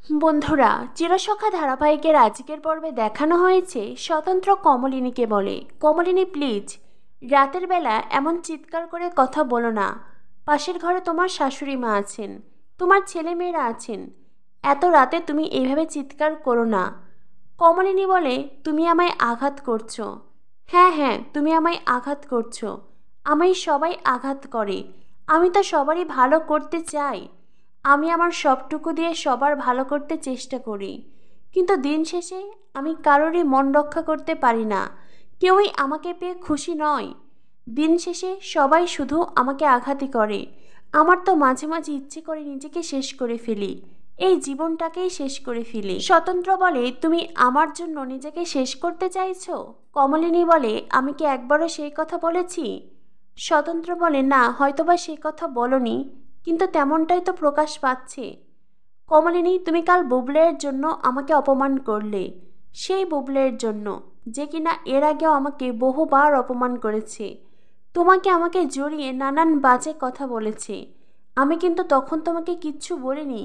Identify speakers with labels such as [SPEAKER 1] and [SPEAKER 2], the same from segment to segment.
[SPEAKER 1] বন্ধুরা, চিরসখা ধারাবাহিকের আজকের পর্বে দেখানো হয়েছে স্বতন্ত্র কমলিনীকে বলে, কমলিনী প্লিজ রাতের বেলা এমন চিৎকার করে কথা বলো না। পাশের ঘরে তোমার শাশুড়ি মা আছেন, তোমার ছেলে মেয়েরা আছেন, এত রাতে তুমি এইভাবে চিৎকার করো না। কমলিনী বলে, তুমি আমায় আঘাত করছো। হ্যাঁ হ্যাঁ, তুমি আমায় আঘাত করছো। আমায় সবাই আঘাত করে, আমি তো সবারই ভালো করতে চাই। আমি আমার সবটুকু দিয়ে সবার ভালো করতে চেষ্টা করি, কিন্তু দিন শেষে আমি কারোরই মন রক্ষা করতে পারি না। কেউই আমাকে পেয়ে খুশি নয়। দিন শেষে সবাই শুধু আমাকে আঘাতই করে। আমার তো মাঝে মাঝে ইচ্ছে করে নিজেকে শেষ করে ফেলি, এই জীবনটাকেই শেষ করে ফেলি। স্বতন্ত্র বলে, তুমি আমার জন্য নিজেকে শেষ করতে চাইছো? কমলিনী বলে, আমি কি একবারও সেই কথা বলেছি? স্বতন্ত্র বলে, না, হয়তোবা সেই কথা বলনি, কিন্তু তেমনটাই তো প্রকাশ পাচ্ছে। কমলিনী, তুমি কাল বুবলের জন্য আমাকে অপমান করলে, সেই বুবলের জন্য যে কিনা এর আগেও আমাকে বহুবার অপমান করেছে, তোমাকে আমাকে জড়িয়ে নানান বাজে কথা বলেছে। আমি কিন্তু তখন তোমাকে কিচ্ছু বলিনি,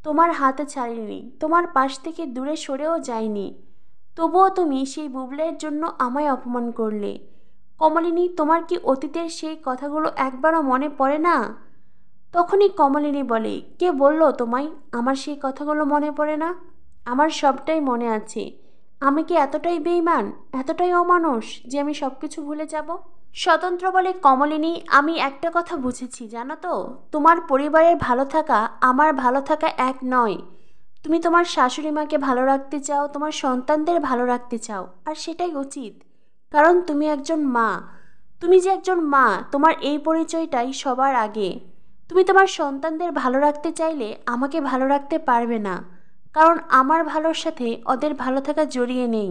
[SPEAKER 1] তোমার হাতে ছাড়িনি, তোমার পাশ থেকে দূরে সরেও যাইনি, তবুও তুমি সেই বুবলের জন্য আমায় অপমান করলে। কমলিনী, তোমার কি অতীতের সেই কথাগুলো একবারও মনে পড়ে না? তখনই কমলিনী বলে, কে বলল তোমায় আমার সেই কথাগুলো মনে পড়ে না? আমার সবটাই মনে আছে। আমি কি এতটাই বেইমান, এতটাই অমানুষ যে আমি সব কিছু ভুলে যাব? স্বতন্ত্র বলে, কমলিনী, আমি একটা কথা বুঝেছি জানো তো, তোমার পরিবারের ভালো থাকা আমার ভালো থাকা এক নয়। তুমি তোমার শাশুড়ি মাকে ভালো রাখতে চাও, তোমার সন্তানদের ভালো রাখতে চাও, আর সেটাই উচিত, কারণ তুমি একজন মা। তুমি যে একজন মা, তোমার এই পরিচয়টাই সবার আগে। তুমি তোমার সন্তানদের ভালো রাখতে চাইলে আমাকে ভালো রাখতে পারবে না, কারণ আমার ভালোর সাথে ওদের ভালো থাকা জড়িয়ে নেই।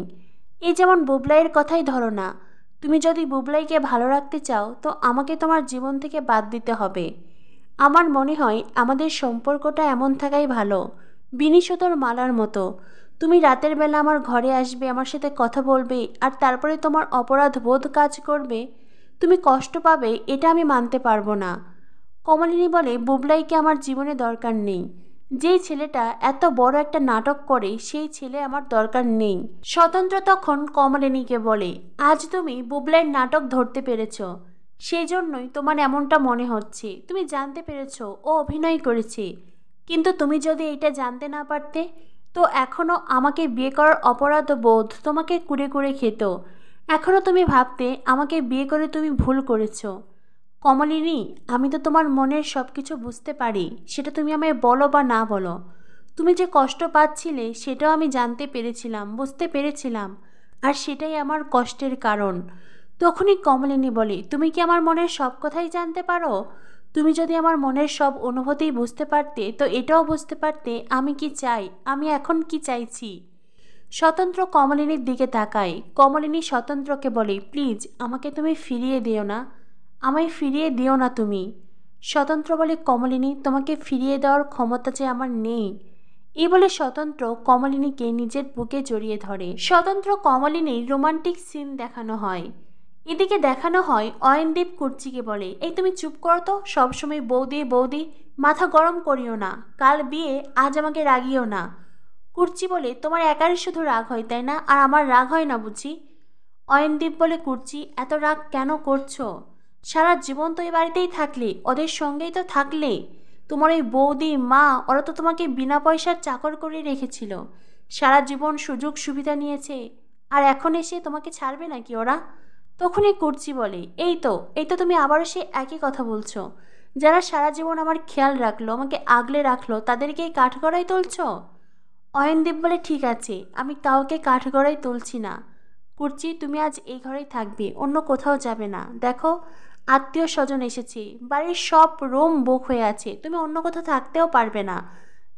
[SPEAKER 1] এই যেমন বুবলাইয়ের কথাই ধরো না, তুমি যদি বুবলাইকে ভালো রাখতে চাও তো আমাকে তোমার জীবন থেকে বাদ দিতে হবে। আমার মনে হয় আমাদের সম্পর্কটা এমন থাকাই ভালো, বিনিশতর মালার মতো। তুমি রাতের বেলা আমার ঘরে আসবে, আমার সাথে কথা বলবে, আর তারপরে তোমার অপরাধ বোধ কাজ করবে, তুমি কষ্ট পাবে, এটা আমি মানতে পারবো না। কমলিনী বলে, বুবলাইকে আমার জীবনে দরকার নেই। যেই ছেলেটা এত বড় একটা নাটক করে সেই ছেলে আমার দরকার নেই। স্বতন্ত্র তখন কমলিনীকে বলে, আজ তুমি বুবলাইয়ের নাটক ধরতে পেরেছ, সেই জন্যই তোমার এমনটা মনে হচ্ছে। তুমি জানতে পেরেছ ও অভিনয় করেছে, কিন্তু তুমি যদি এটা জানতে না পারতে তো এখনও আমাকে বিয়ে করার অপরাধ বোধ তোমাকে কুরে কুরে খেত। এখনও তুমি ভাবতে আমাকে বিয়ে করে তুমি ভুল করেছো। কমলিনী, আমি তো তোমার মনের সব কিছু বুঝতে পারি, সেটা তুমি আমায় বলো বা না বলো। তুমি যে কষ্ট পাচ্ছিলে সেটাও আমি জানতে পেরেছিলাম, বুঝতে পেরেছিলাম, আর সেটাই আমার কষ্টের কারণ। তখনই কমলিনী বলে, তুমি কি আমার মনের সব কথাই জানতে পারো? তুমি যদি আমার মনের সব অনুভূতি বুঝতে পারতে তো এটাও বুঝতে পারতে আমি কি চাই, আমি এখন কি চাইছি। স্বতন্ত্র কমলিনীর দিকে তাকায়। কমলিনী স্বতন্ত্রকে বলে, প্লিজ আমাকে তুমি ফিরিয়ে দিও না, আমায় ফিরিয়ে দিও না তুমি। স্বতন্ত্র বলে, কমলিনী, তোমাকে ফিরিয়ে দেওয়ার ক্ষমতা যে আমার নেই। এই বলে স্বতন্ত্র কমলিনীকে নিজের বুকে জড়িয়ে ধরে। স্বতন্ত্র কমলিনীর রোমান্টিক সিন দেখানো হয়। এদিকে দেখানো হয় অয়নদীপ কুর্চিকে বলে, এই তুমি চুপ করো তো, সবসময় বৌদি বৌদি, মাথা গরম করিও না, কাল বিয়ে, আজ আমাকে রাগিও না। কুর্চি বলে, তোমার একারই শুধু রাগ হয় তাই না, আর আমার রাগ হয় না বুঝি? অয়নদীপ বলে, কুর্চি, এত রাগ কেন করছো? সারা জীবন তো এই বাড়িতেই থাকলে, ওদের সঙ্গেই তো থাকলে। তোমার ওই বৌদি মা ওরা তো তোমাকে বিনা পয়সার চাকর করে রেখেছিল, সারা জীবন সুযোগ সুবিধা নিয়েছে, আর এখন এসে তোমাকে ছাড়বে নাকি ওরা? তখনই কুর্চি বলে, এই তো তুমি আবারও সে একই কথা বলছো। যারা সারা জীবন আমার খেয়াল রাখলো, আমাকে আগলে রাখলো, তাদেরকেই কাঠগড়ায় তুলছো? অয়নদীপ বলে, ঠিক আছে, আমি কাউকে কাঠগড়ায় তুলছি না। কুর্চি, তুমি আজ এই ঘরেই থাকবে, অন্য কোথাও যাবে না। দেখো, আত্মীয় স্বজন এসেছে, বাড়ির সব রুম বুক হয়ে আছে, তুমি অন্য কোথাও থাকতেও পারবে না।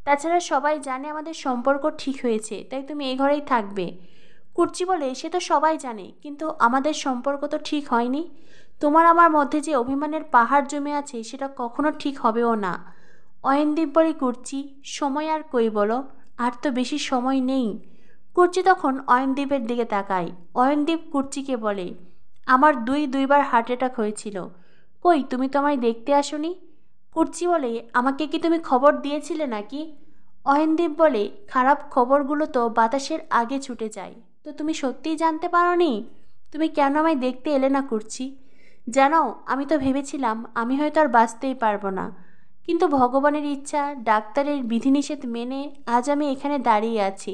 [SPEAKER 1] তাছাড়া সবাই জানে আমাদের সম্পর্ক ঠিক হয়েছে, তাই তুমি এই ঘরেই থাকবে। কুর্চি বলে, সে তো সবাই জানে, কিন্তু আমাদের সম্পর্ক তো ঠিক হয়নি। তোমার আমার মধ্যে যে অভিমানের পাহাড় জমে আছে সেটা কখনো ঠিক হবেও না। অয়নদীপ বলে, কুর্চি, সময় আর কই বলো, আর তো বেশি সময় নেই। কুর্চি তখন অয়নদীপের দিকে তাকায়। অয়নদীপ কুর্চিকে বলে, আমার দুইবার হার্ট অ্যাটাক হয়েছিল, কই তুমি তো আমায় দেখতে আসোনি? কুর্চি বলে, আমাকে কি তুমি খবর দিয়েছিলে নাকি? অয়নদীপ বলে, খারাপ খবরগুলো তো বাতাসের আগে ছুটে যায়। তো তুমি সত্যিই জানতে পারোনি? তুমি কেন আমায় দেখতে এলে না কুর্চি? জানো, আমি তো ভেবেছিলাম আমি হয়তো আর বাঁচতেই পারবো না, কিন্তু ভগবানের ইচ্ছা, ডাক্তারের বিধিনিষেধ মেনে আজ আমি এখানে দাঁড়িয়ে আছি।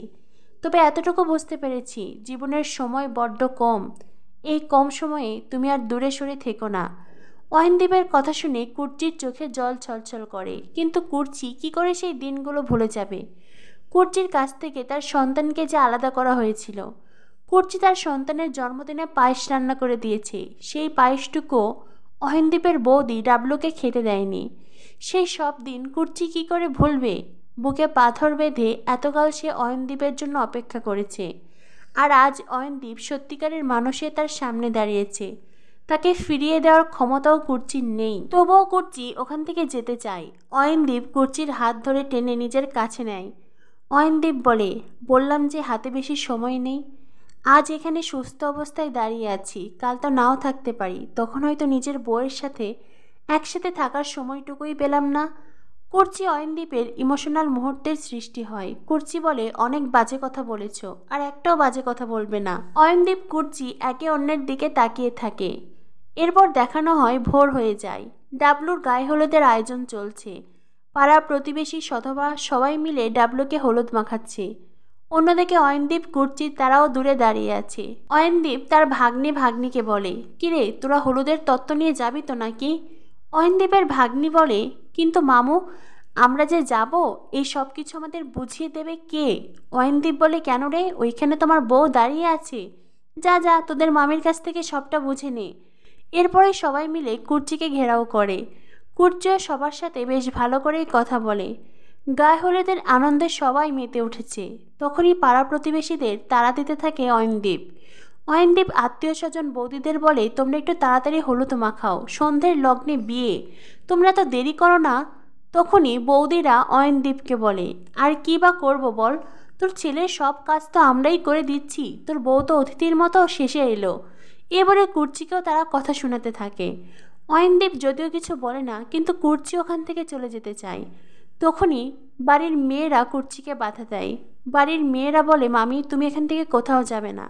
[SPEAKER 1] তবে এতটুকু বুঝতে পেরেছি, জীবনের সময় বড্ড কম। এই কম সময়ে তুমি আর দূরে সরে থেকো না। অয়নদীপের কথা শুনে কুর্চির চোখে জল ছলছল করে, কিন্তু কুর্চি কি করে সেই দিনগুলো ভুলে যাবে? কুর্চির কাছ থেকে তার সন্তানকে যে আলাদা করা হয়েছিল। কুর্চি তার সন্তানের জন্মদিনে পায়েস রান্না করে দিয়েছে, সেই পায়েসটুকু অয়নদীপের বৌদি ডাবলুকে খেতে দেয়নি। সেই সব দিন কুর্চি কি করে ভুলবে? বুকে পাথর বেঁধে এতকাল সে অয়নদীপের জন্য অপেক্ষা করেছে, আর আজ অয়নদীপ সত্যিকারের মানুষে তার সামনে দাঁড়িয়েছে। তাকে ফিরিয়ে দেওয়ার ক্ষমতাও কুর্চির নেই, তবুও কুর্চি ওখান থেকে যেতে চায়। অয়নদীপ কুর্চির হাত ধরে টেনে নিজের কাছে নেয়। অয়নদীপ বলে, বললাম যে হাতে বেশি সময় নেই। আজ এখানে সুস্থ অবস্থায় দাঁড়িয়ে আছি, কাল তো নাও থাকতে পারি, তখন হয়তো নিজের বউয়ের সাথে একসাথে থাকার সময়টুকুই পেলাম না। কুর্চি অয়নদীপের ইমোশনাল মুহূর্তের সৃষ্টি হয়। কুর্চি বলে, অনেক বাজে কথা বলেছ, আর একটাও বাজে কথা বলবে না। অয়নদীপ কুর্চি একে অন্যের দিকে তাকিয়ে থাকে। এরপর দেখানো হয় ভোর হয়ে যায়। ডাবলুর গায়ে হলুদের আয়োজন চলছে। পাড়া প্রতিবেশী সধবা সবাই মিলে ডাবলুকে হলুদ মাখাচ্ছে। অন্যদিকে অয়নদীপ কুর্চি তারাও দূরে দাঁড়িয়ে আছে। অয়নদীপ তার ভাগ্নিকে বলে, কিরে তোরা হলুদের তত্ত্ব নিয়ে যাবি তো নাকি? অয়নদীপের ভাগ্নি বলে, কিন্তু মামু, আমরা যে যাব, এই সব কিছু আমাদের বুঝিয়ে দেবে কে? অয়নদীপ বলে, কেন রে, ওইখানে তোমার বউ দাঁড়িয়ে আছে, যা যা তোদের মামির কাছ থেকে সবটা বুঝে নে। এরপরে সবাই মিলে কুর্চিকে ঘেরাও করে। কুর্চিও সবার সাথে বেশ ভালো করেই কথা বলে। গায়ে হলুদের আনন্দে সবাই মেতে উঠেছে। তখনই পাড়া প্রতিবেশীদের তাড়া দিতে থাকে অয়নদীপ। অয়নদীপ আত্মীয় স্বজন বৌদিদের বলে, তোমরা একটু তাড়াতাড়ি হলুদ মাখাও, সন্ধ্যের লগ্নে বিয়ে, তোমরা তো দেরি করো না। তখনই বৌদিরা অয়নদীপকে বলে, আর কি বা করবো বল, তোর ছেলের সব কাজ তো আমরাই করে দিচ্ছি, তোর বউ তো অতিথির মতো শেষে এলো। এবারে কুর্চিকেও তারা কথা শোনাতে থাকে। অয়নদীপ যদিও কিছু বলে না, কিন্তু কুর্চি ওখান থেকে চলে যেতে চায়। তখনই বাড়ির মেয়েরা কুর্চিকে বাধা দেয়। বাড়ির মেয়েরা বলে, মামি তুমি এখান থেকে কোথাও যাবে না,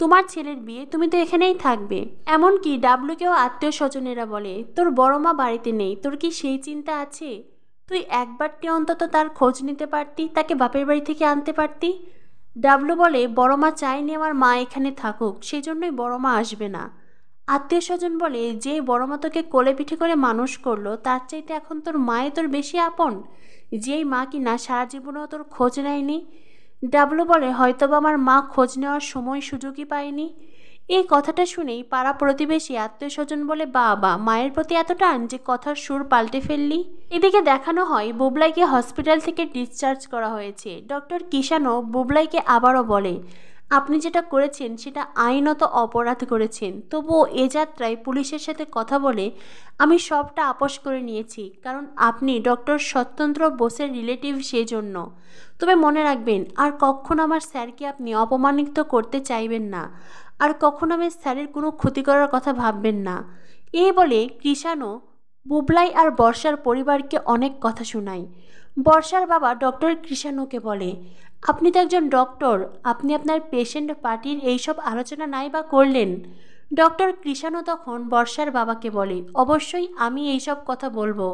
[SPEAKER 1] তোমার ছেলের বিয়ে, তুমি তো এখানেই থাকবে। এমনকি ডাবলুকেও আত্মীয় স্বজনেরা বলে, তোর বড় মা বাড়িতে নেই, তোর কি সেই চিন্তা আছে? তুই একবারটি অন্তত তার খোঁজ নিতে পারতি, তাকে বাপের বাড়ি থেকে আনতে পারতি। ডাবলু বলে, বড় মা চায়নি আমার মা এখানে থাকুক, সেই জন্যই বড় মা আসবে না। আত্মীয় স্বজন বলে, যে বড় মা তোকে কোলে পিঠে করে মানুষ করলো, তার চাইতে এখন তোর মায়ে তোর বেশি আপন, যেই মা কিনা সারা জীবনেও তোর খোঁজ নেয়নি। ডাবলু বলে, হয়তোবা আমার মা খোঁজ নেওয়ার সময় সুযোগই পায়নি। এই কথাটা শুনেই পাড়া প্রতিবেশী আত্মীয় স্বজন বলে, বাবা, মায়ের প্রতি এত টান যে কথার সুর পাল্টে ফেললি। এদিকে দেখানো হয় বুবলাইকে হসপিটাল থেকে ডিসচার্জ করা হয়েছে। ডক্টর কিষানও বুবলাইকে আবারও বলে, আপনি যেটা করেছেন সেটা আইনত অপরাধ করেছেন, তবুও এ যাত্রায় পুলিশের সাথে কথা বলে আমি সবটা আপোস করে নিয়েছি, কারণ আপনি ডক্টর সত্যেন্দ্র বোসের রিলেটিভ, সেই জন্য। তবে মনে রাখবেন, আর কখনো আমার স্যারকে আপনি অপমানিত করতে চাইবেন না, আর কখনো আমার স্যারের কোনো ক্ষতি করার কথা ভাববেন না। এই বলে কৃষাণও বুবলাই আর বর্ষার পরিবারকে অনেক কথা শোনায়। বর্ষার বাবা ডক্টর কৃষাণুকে বলে, আপনি তো একজন ডক্টর, আপনি আপনার পেশেন্ট পার্টির এইসব আলোচনা নাই বা করলেন? ডক্টর কৃষাণু তখন বর্ষার বাবাকে বলে, অবশ্যই আমি এইসব কথা বলবো,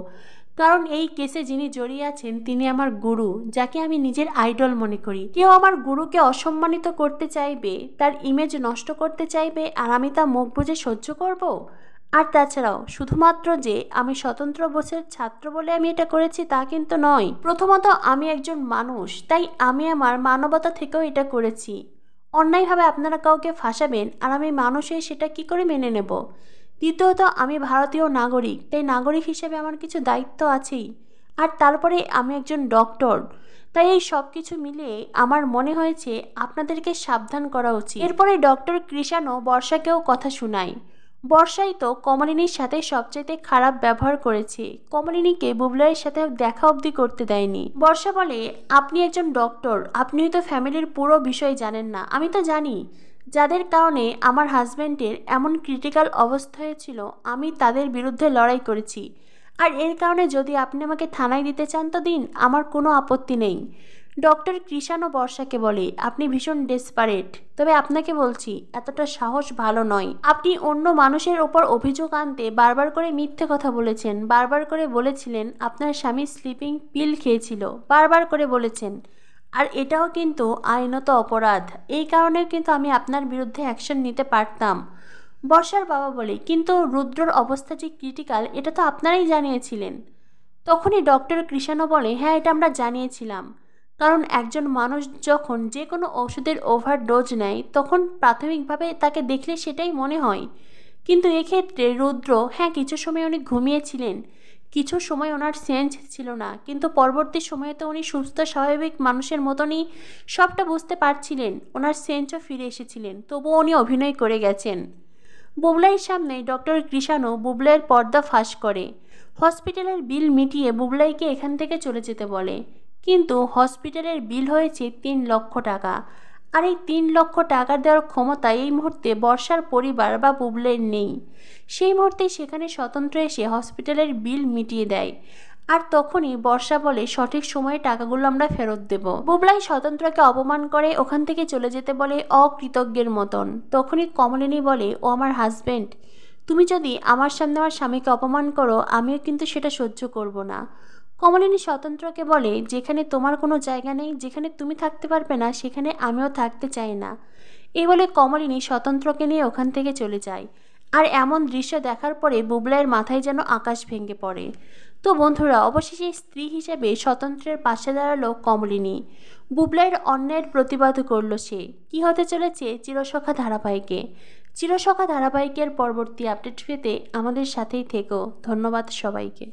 [SPEAKER 1] কারণ এই কেসে যিনি জড়িয়ে আছেন তিনি আমার গুরু, যাকে আমি নিজের আইডল মনে করি। কেউ আমার গুরুকে অসম্মানিত করতে চাইবে, তার ইমেজ নষ্ট করতে চাইবে, আর আমি তা মুখ বুজে সহ্য করব? আর তাছাড়াও শুধুমাত্র যে আমি স্বতন্ত্র বোসের ছাত্র বলে আমি এটা করেছি তা কিন্তু নয়। প্রথমত আমি একজন মানুষ, তাই আমি আমার মানবতা থেকেও এটা করেছি। অন্যায়ভাবে আপনারা কাউকে ফাঁসাবেন, আর আমি মানুষ হয়ে সেটা কি করে মেনে নেব? দ্বিতীয়ত আমি ভারতীয় নাগরিক, তাই নাগরিক হিসেবে আমার কিছু দায়িত্ব আছেই। আর তারপরে আমি একজন ডক্টর, তাই এই সব কিছু মিলিয়ে আমার মনে হয়েছে আপনাদেরকে সাবধান করা উচিত। এরপরে ডক্টর কৃষাণও বর্ষাকেও কথা শোনায়। বর্ষাই তো কমলিনীর সাথে সবচাইতে খারাপ ব্যবহার করেছে, কমলিনীকে বুবলাইয়ের সাথে দেখা অবধি করতে দেয়নি। বর্ষা বলে, আপনি একজন ডক্টর, আপনি হয়তো ফ্যামিলির পুরো বিষয় জানেন না, আমি তো জানি। যাদের কারণে আমার হাজব্যান্ডের এমন ক্রিটিক্যাল অবস্থা হয়েছিল, আমি তাদের বিরুদ্ধে লড়াই করেছি, আর এর কারণে যদি আপনি আমাকে থানায় দিতে চান তো দিন, আমার কোনো আপত্তি নেই। ডক্টর কৃষাণও বর্ষাকে বলে, আপনি ভীষণ ডেসপারেট, তবে আপনাকে বলছি এতটা সাহস ভালো নয়। আপনি অন্য মানুষের ওপর অভিযোগ আনতে বারবার করে মিথ্যে কথা বলেছেন, বারবার করে বলেছিলেন আপনার স্বামী স্লিপিং পিল খেয়েছিল, বারবার করে বলেছেন। আর এটাও কিন্তু আইনত অপরাধ, এই কারণেও কিন্তু আমি আপনার বিরুদ্ধে অ্যাকশন নিতে পারতাম। বর্ষার বাবা বলে, কিন্তু রুদ্রর অবস্থা যে ক্রিটিক্যাল এটা তো আপনারাই জানিয়েছিলেন। তখনই ডক্টর কৃষাণও বলে, হ্যাঁ এটা আমরা জানিয়েছিলাম, কারণ একজন মানুষ যখন যে কোনো ওষুধের ওভারডোজ নেয় তখন প্রাথমিকভাবে তাকে দেখলে সেটাই মনে হয়, কিন্তু এক্ষেত্রে রুদ্র, হ্যাঁ কিছু সময় উনি ঘুমিয়েছিলেন, কিছু সময় ওনার সেন্স ছিল না, কিন্তু পরবর্তী সময়ে তো উনি সুস্থ স্বাভাবিক মানুষের মতনই সবটা বুঝতে পারছিলেন, ওনার সেন্সও ফিরে এসেছিলেন, তবুও উনি অভিনয় করে গেছেন। বুবলাইয়ের সামনে ডক্টর কৃষাণও বুবলাইয়ের পর্দা ফাঁস করে, হসপিটালের বিল মিটিয়ে বুবলাইকে এখান থেকে চলে যেতে বলে। কিন্তু হসপিটালের বিল হয়েছে 3 লক্ষ টাকা, আর এই 3 লক্ষ টাকা দেওয়ার ক্ষমতা এই মুহূর্তে বর্ষার পরিবার বা বুবলাইয়ের নেই। সেই মুহূর্তে সেখানে স্বতন্ত্র এসে হসপিটালের বিল মিটিয়ে দেয়, আর তখনই বর্ষা বলে সঠিক সময়ে টাকাগুলো আমরা ফেরত দেব। বুবলাই স্বতন্ত্রকে অপমান করে ওখান থেকে চলে যেতে বলে অকৃতজ্ঞের মতন। তখনই কমলিনী বলে, ও আমার হাজবেন্ড, তুমি যদি আমার সামনে আমার স্বামীকে অপমান করো আমিও কিন্তু সেটা সহ্য করব না। কমলিনী স্বতন্ত্রকে বলে, যেখানে তোমার কোনো জায়গা নেই, যেখানে তুমি থাকতে পারবে না সেখানে আমিও থাকতে চাই না। এই বলে কমলিনী স্বতন্ত্রকে নিয়ে ওখান থেকে চলে যায়। আর এমন দৃশ্য দেখার পরে বুবলাইয়ের মাথায় যেন আকাশ ভেঙে পড়ে। তো বন্ধুরা, অবশেষে স্ত্রী হিসেবে স্বতন্ত্রের পাশে দাঁড়ালো কমলিনী, বুবলাইয়ের অন্যায়ের প্রতিবাদ করলো সে। কি হতে চলেছে চিরসখা ধারাবাহিকে? চিরসখা ধারাবাহিকের পরবর্তী আপডেট পেতে আমাদের সাথেই থেকো। ধন্যবাদ সবাইকে।